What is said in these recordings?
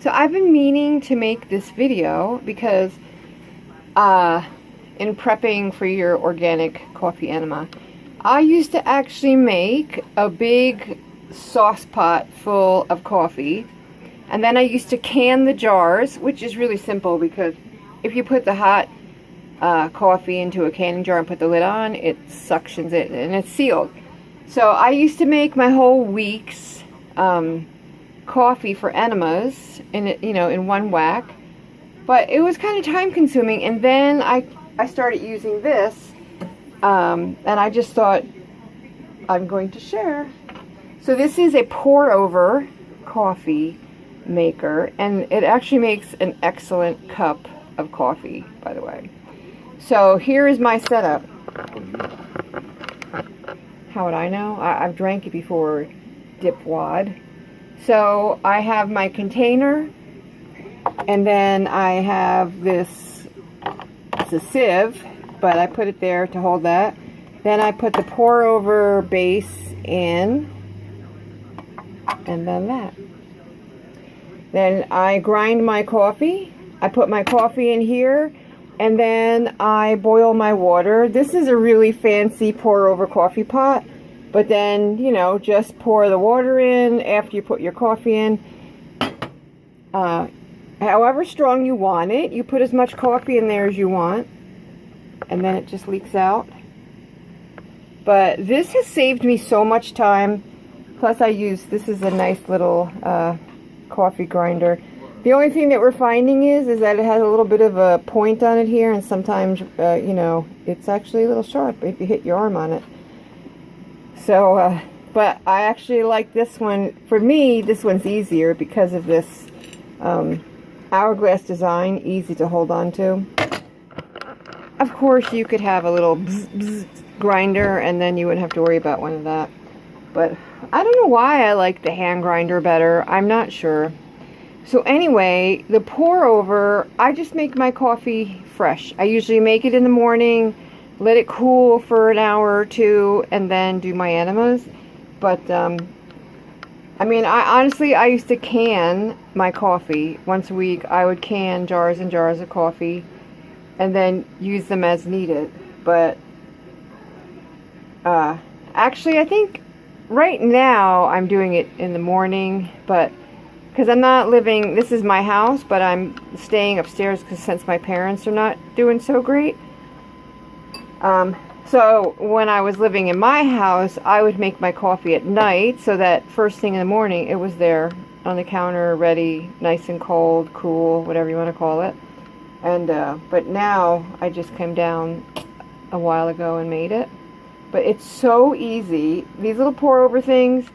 So I've been meaning to make this video because in prepping for your organic coffee enema, I used to actually make a big sauce pot full of coffee, and then I used to can the jars, which is really simple because if you put the hot coffee into a canning jar and put the lid on, it suctions it and it's sealed. So I used to make my whole week's coffee for enemas in one whack, but it was kind of time consuming. And then I started using this, and I just thought I'm going to share. So this is a pour over coffee maker, and it actually makes an excellent cup of coffee, by the way. So here is my setup. How would I know? I've drank it before, dipwad. So I have my container, and then I have this, it's a sieve, but I put it there to hold that. Then I put the pour over base in, and then that. Then I grind my coffee. I put my coffee in here, and then I boil my water. This is a really fancy pour over coffee pot, but then, you know, just pour the water in after you put your coffee in. However strong you want it, you put as much coffee in there as you want, and then it just leaks out. But this has saved me so much time. Plus this is a nice little coffee grinder. The only thing that we're finding is that it has a little bit of a point on it here, and sometimes, you know, it's actually a little sharp if you hit your arm on it. So, but I actually like this one. For me, this one's easier because of this hourglass design, easy to hold on to. Of course, you could have a little bzz, bzz grinder, and then you wouldn't have to worry about one of that. But I don't know why I like the hand grinder better. I'm not sure. So anyway, the pour over, I just make my coffee fresh. I usually make it in the morning, let it cool for an hour or two, and then do my enemas. But, I mean, honestly, I used to can my coffee. Once a week, I would can jars and jars of coffee, and then use them as needed. But, actually, I think right now I'm doing it in the morning, but because I'm not living, this is my house, but I'm staying upstairs because since my parents are not doing so great. So when I was living in my house, I would make my coffee at night so that first thing in the morning it was there on the counter, ready, nice and cold, cool, whatever you want to call it. And but now I just came down a while ago and made it. But it's so easy. These little pour over things,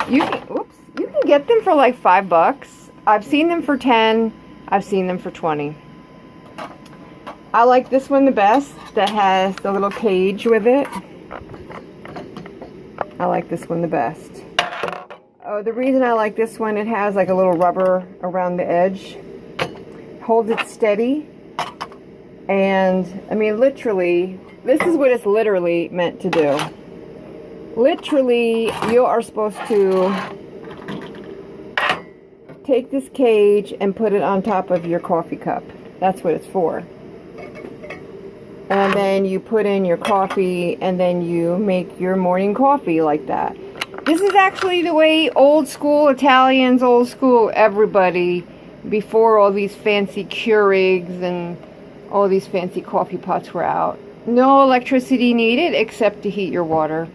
you can get them for like $5. I've seen them for 10. I've seen them for 20. I like this one the best, that has the little cage with it. I like this one the best. Oh, the reason I like this one, it has like a little rubber around the edge. Holds it steady. And, I mean, literally, this is what it's literally meant to do. Literally, you are supposed to take this cage and put it on top of your coffee cup. That's what it's for. And then you put in your coffee, and then you make your morning coffee like that. This is actually the way old school Italians, old school everybody, before all these fancy Keurigs and all these fancy coffee pots were out. No electricity needed except to heat your water.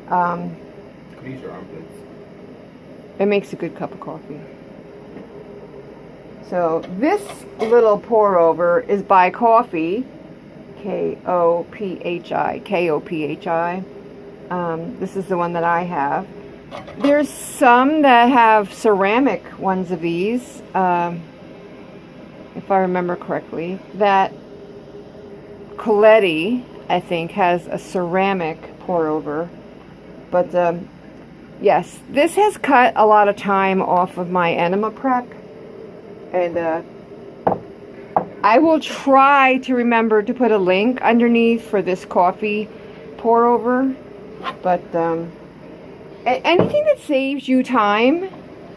Use your armpits. It makes a good cup of coffee. So this little pour over is by Coffee, K-O-P-H-I. This is the one that I have. There's some that have ceramic ones of these, if I remember correctly. That Coletti, I think, has a ceramic pour over. But yes, this has cut a lot of time off of my enema prep. And I will try to remember to put a link underneath for this coffee pour over. But anything that saves you time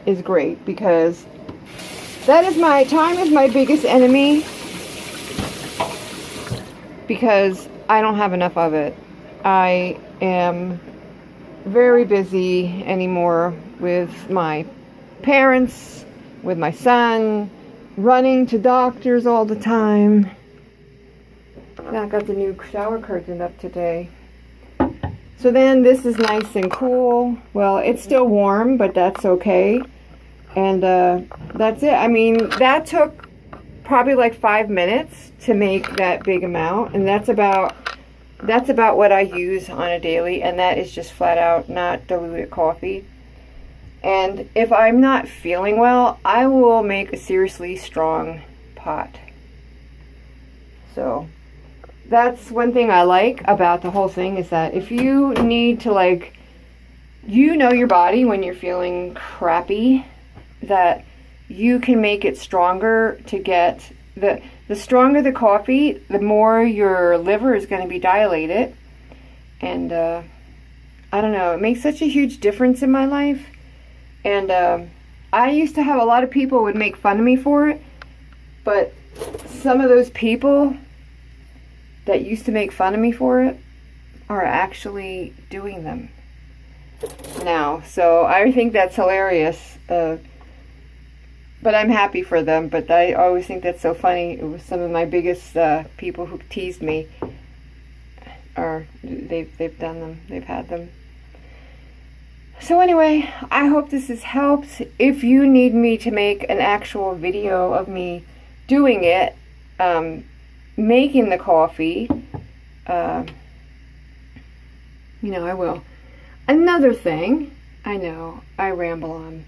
is great, because time is my biggest enemy because I don't have enough of it. I am very busy anymore with my parents, with my son, running to doctors all the time. I got the new shower curtain up today. So then this is nice and cool. Well, it's still warm, but that's okay. And that's it. I mean, that took probably like 5 minutes to make that big amount. And that's about what I use on a daily. And that is just flat out not diluted coffee. And if I'm not feeling well, I will make a seriously strong pot. So that's one thing I like about the whole thing, is that if you need to, like, you know your body when you're feeling crappy, that you can make it stronger to get the stronger the coffee, the more your liver is going to be dilated. And I don't know, it makes such a huge difference in my life. And I used to have a lot of people would make fun of me for it, but some of those people that used to make fun of me for it are actually doing them now. So I think that's hilarious. But I'm happy for them. But I always think that's so funny. It was some of my biggest people who teased me. Or they've done them. They've had them. So anyway, I hope this has helped. If you need me to make an actual video of me doing it, making the coffee, I will. Another thing, I know, I ramble on.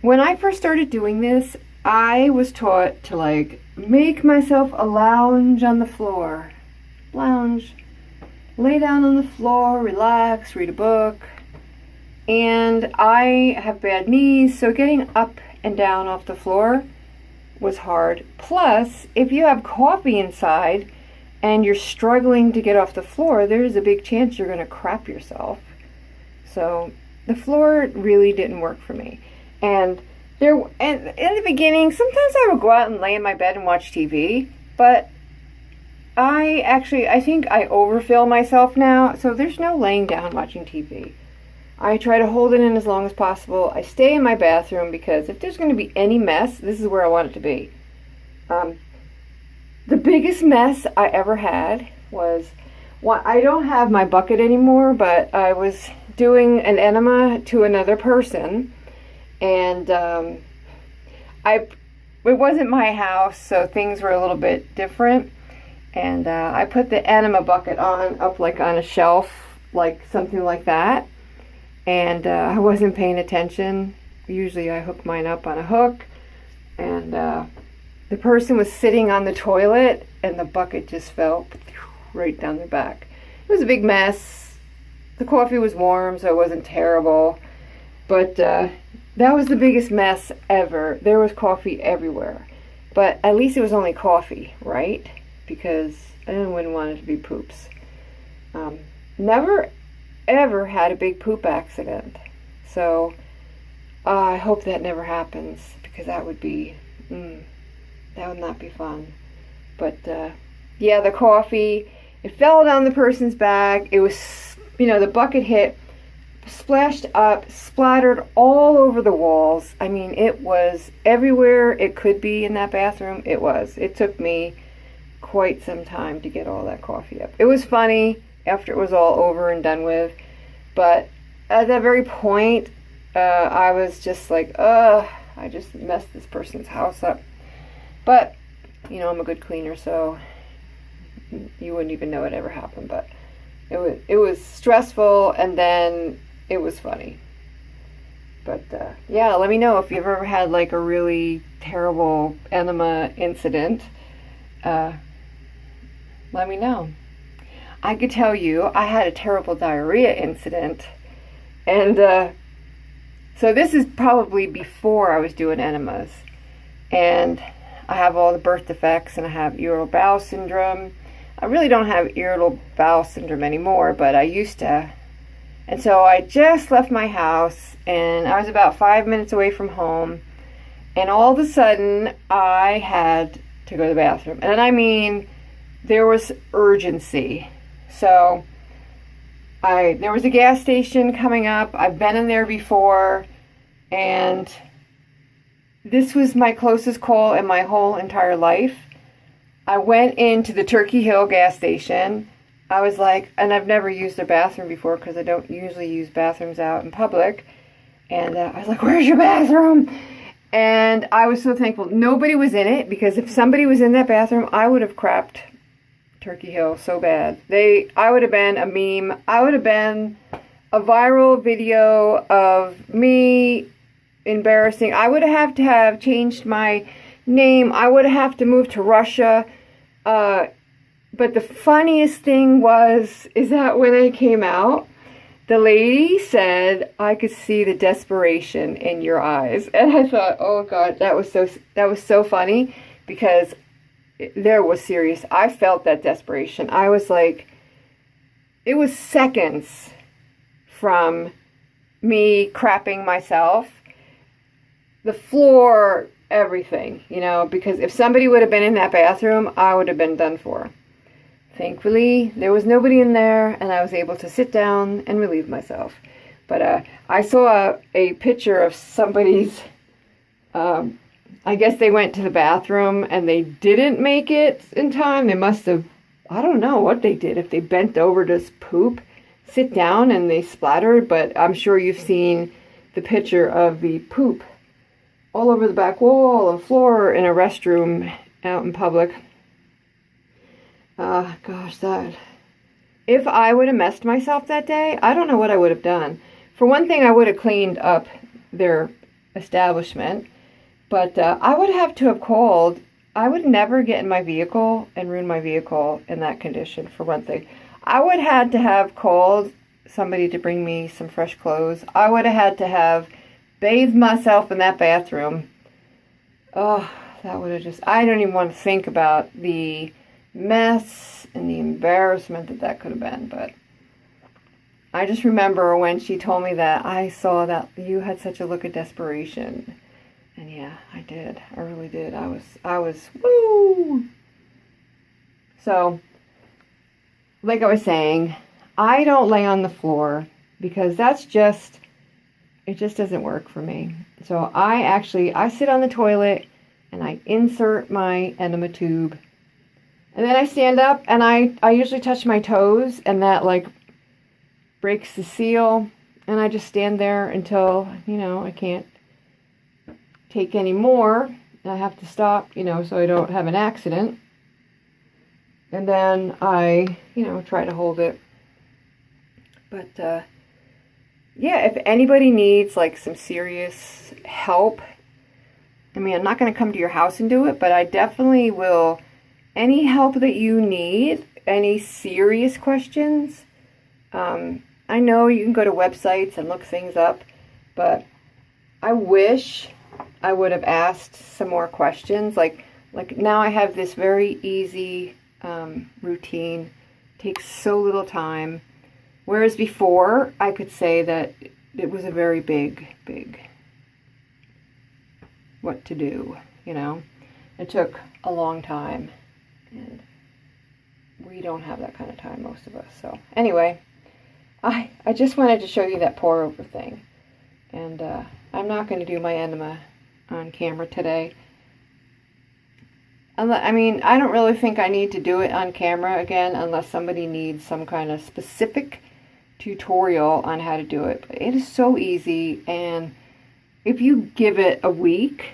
When I first started doing this, I was taught to, like, make myself a lounge on the floor. Lounge. Lay down on the floor, relax, read a book. And I have bad knees, so getting up and down off the floor was hard. Plus, if you have coffee inside and you're struggling to get off the floor, there's a big chance you're going to crap yourself. So the floor really didn't work for me. And in the beginning, sometimes I would go out and lay in my bed and watch TV, but I think I overfill myself now, so there's no laying down watching TV. I try to hold it in as long as possible. I stay in my bathroom because if there's going to be any mess, this is where I want it to be. The biggest mess I ever had was, I don't have my bucket anymore, but I was doing an enema to another person, and it wasn't my house, so things were a little bit different. And I put the enema bucket up like on a shelf, like something like that. And I wasn't paying attention. Usually I hook mine up on a hook. And the person was sitting on the toilet, and the bucket just fell right down their back. It was a big mess. The coffee was warm, so it wasn't terrible. But that was the biggest mess ever. There was coffee everywhere. But at least it was only coffee, right? Because I wouldn't want it to be poops. Never ever had a big poop accident. So I hope that never happens, because that would be, that would not be fun. But yeah, the coffee, it fell down the person's back. It was, the bucket hit, splashed up, splattered all over the walls. I mean, it was everywhere it could be in that bathroom. It was. It took me quite some time to get all that coffee up. It was funny after it was all over and done with, but at that very point, I was just like, I just messed this person's house up. But, I'm a good cleaner, so you wouldn't even know it ever happened. But it was stressful, and then it was funny. But yeah, let me know if you've ever had like a really terrible enema incident. Let me know. I could tell you I had a terrible diarrhea incident, and so this is probably before I was doing enemas, and I have all the birth defects, and I have irritable bowel syndrome. I really don't have irritable bowel syndrome anymore, but I used to. And so I just left my house, and I was about 5 minutes away from home, And all of a sudden, I had to go to the bathroom. And I mean, there was urgency. So, there was a gas station coming up. I've been in there before. And this was my closest call in my whole entire life. I went into the Turkey Hill gas station. I was like, and I've never used their bathroom before because I don't usually use bathrooms out in public. And I was like, where's your bathroom? And I was so thankful. Nobody was in it, because if somebody was in that bathroom, I would have crapped Turkey Hill so bad. I would have been a meme. I would have been a viral video of me embarrassing. I would have to have changed my name. I would have to move to Russia. But the funniest thing is that when I came out, the lady said, I could see the desperation in your eyes. And I thought, oh God, that was so funny, because there was serious. I felt that desperation. I was like, it was seconds from me crapping myself. The floor, everything, because if somebody would have been in that bathroom, I would have been done for. Thankfully, there was nobody in there, and I was able to sit down and relieve myself. But I saw a picture of somebody's, I guess they went to the bathroom, and they didn't make it in time. They must have, I don't know what they did, if they bent over to poop, sit down, and they splattered. But I'm sure you've seen the picture of the poop all over the back wall and floor in a restroom out in public. Gosh, if I would have messed myself that day, I don't know what I would have done. For one thing, I would have cleaned up their establishment, but I would have to have called. I would never get in my vehicle and ruin my vehicle in that condition, for one thing. I would have had to have called somebody to bring me some fresh clothes. I would have had to have bathed myself in that bathroom. Oh, that would have just, I don't even want to think about the mess and the embarrassment that could have been. But I just remember when she told me that, I saw that you had such a look of desperation. And yeah, I did. I really did. I was, woo! So, like I was saying, I don't lay on the floor, because it just doesn't work for me. So I sit on the toilet, and I insert my enema tube. And then I stand up, and I usually touch my toes, and that breaks the seal. And I just stand there until, I can't take any more. And I have to stop, so I don't have an accident. And then I, try to hold it. But, yeah, if anybody needs, some serious help, I mean, I'm not going to come to your house and do it, but I definitely will. Any help that you need, any serious questions, I know you can go to websites and look things up, but I wish I would have asked some more questions. Like now I have this very easy routine, takes so little time, whereas before I could say that it was a very big what to do, It took a long time. And we don't have that kind of time, most of us. So anyway, I just wanted to show you that pour over thing. And I'm not going to do my enema on camera today. I mean, I don't really think I need to do it on camera again unless somebody needs some kind of specific tutorial on how to do it. But it is so easy, and if you give it a week,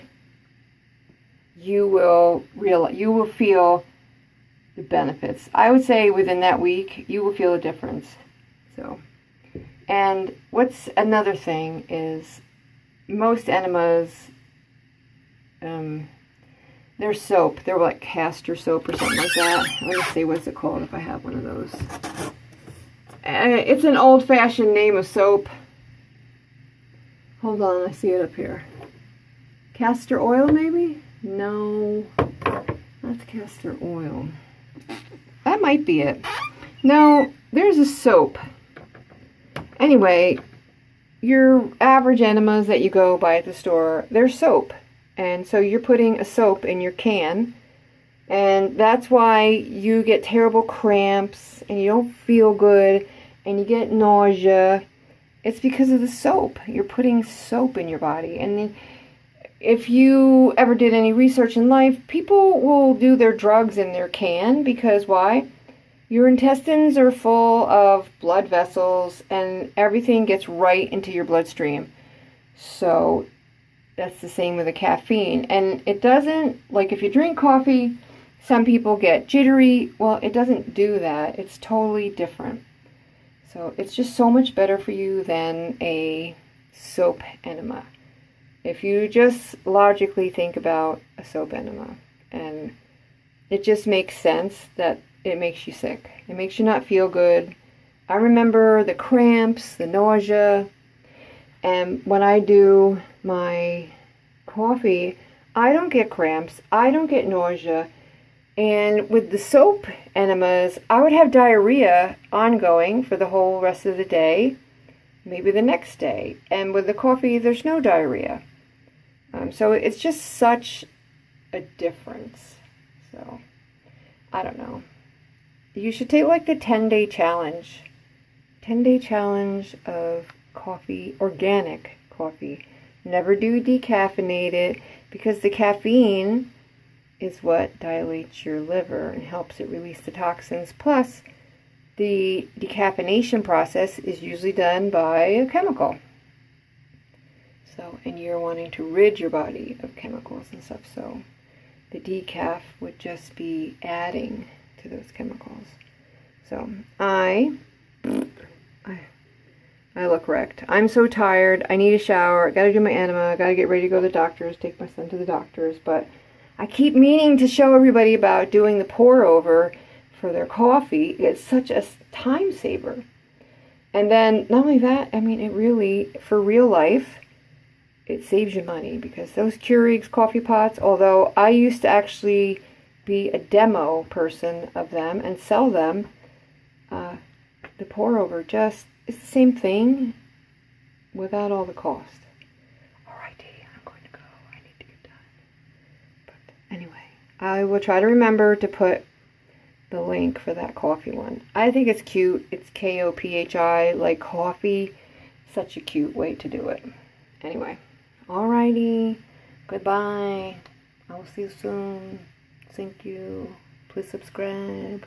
you will feel the benefits. I would say within that week, you will feel a difference. So, and what's another thing is most enemas, they're soap. They're like castor soap or something like that. Let me see, what's it called if I have one of those. It's an old-fashioned name of soap. Hold on, I see it up here. Castor oil, maybe? No, that's castor oil. That might be it. No, there's a soap. Anyway, your average enemas that you go buy at the store, they're soap. And so you're putting a soap in your can, and that's why you get terrible cramps and you don't feel good and you get nausea. It's because of the soap. You're putting soap in your body. And if you ever did any research in life, people will do their drugs in their can because why? Your intestines are full of blood vessels and everything gets right into your bloodstream. So that's the same with the caffeine. And it doesn't, like if you drink coffee, some people get jittery. Well, it doesn't do that. It's totally different. So it's just so much better for you than a soap enema. If you just logically think about a soap enema, and it just makes sense that it makes you sick. It makes you not feel good. I remember the cramps, the nausea, and when I do my coffee, I don't get cramps, I don't get nausea, and with the soap enemas, I would have diarrhea ongoing for the whole rest of the day, maybe the next day, and with the coffee, there's no diarrhea. So it's just such a difference. So, I don't know. You should take like the 10-day challenge. 10-day challenge of coffee, organic coffee. Never do decaffeinated because the caffeine is what dilates your liver and helps it release the toxins. Plus, the decaffeination process is usually done by a chemical. So, and you're wanting to rid your body of chemicals and stuff. So, the decaf would just be adding to those chemicals. So, I look wrecked. I'm so tired. I need a shower. I gotta do my enema. I gotta get ready to go to the doctors, take my son to the doctors. But I keep meaning to show everybody about doing the pour over for their coffee. It's such a time saver. And then, not only that, I mean, it really, for real life, it saves you money because those Keurig's coffee pots, although I used to actually be a demo person of them and sell them, the pour over just, it's the same thing without all the cost. Alrighty, I'm going to go. I need to get done. But anyway, I will try to remember to put the link for that coffee one. I think it's cute. It's KOPHI, like coffee. Such a cute way to do it. Anyway, alrighty. Goodbye. I will see you soon. Thank you. Please subscribe.